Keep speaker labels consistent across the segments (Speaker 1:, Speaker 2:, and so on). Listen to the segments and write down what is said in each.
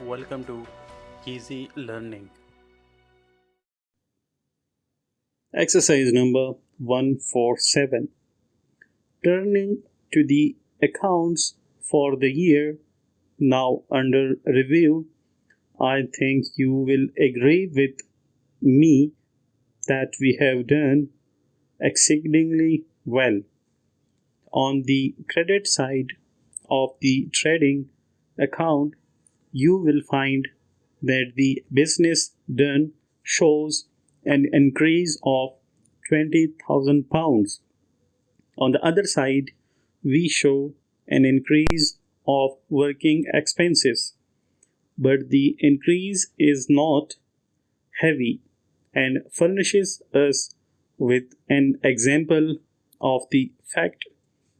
Speaker 1: Welcome to Easy Learning. Exercise number 147. Turning to the accounts for the year now under review, I think you will agree with me that we have done exceedingly well. On the credit side of the trading account, you will find that the business done shows an increase of £20,000. On the other side, we show an increase of working expenses, but the increase is not heavy and furnishes us with an example of the fact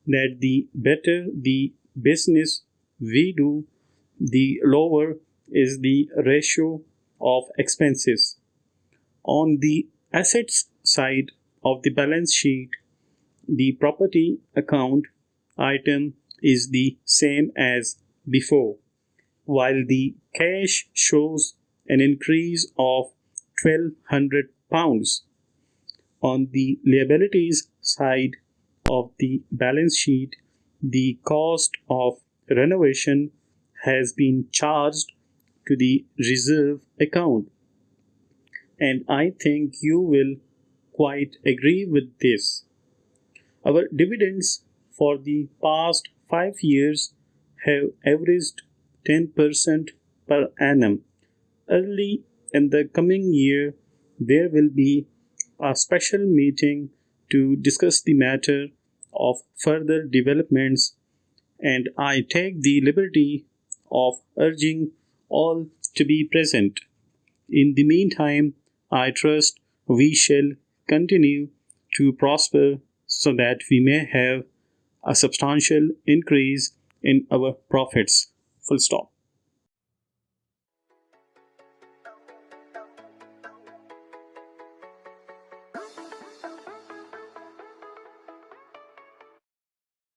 Speaker 1: that the better the business we do, the lower is the ratio of expenses. On the assets side of the balance sheet, the property account item is the same as before, while the cash shows an increase of £1,200. On the liabilities side of the balance sheet, the cost of renovation has been charged to the reserve account. And I think you will quite agree with this. Our dividends for the past 5 years have averaged 10% per annum. Early in the coming year, there will be a special meeting to discuss the matter of further developments, and I take the liberty of urging all to be present. In the meantime, I trust we shall continue to prosper so that we may have a substantial increase in our profits. Full stop.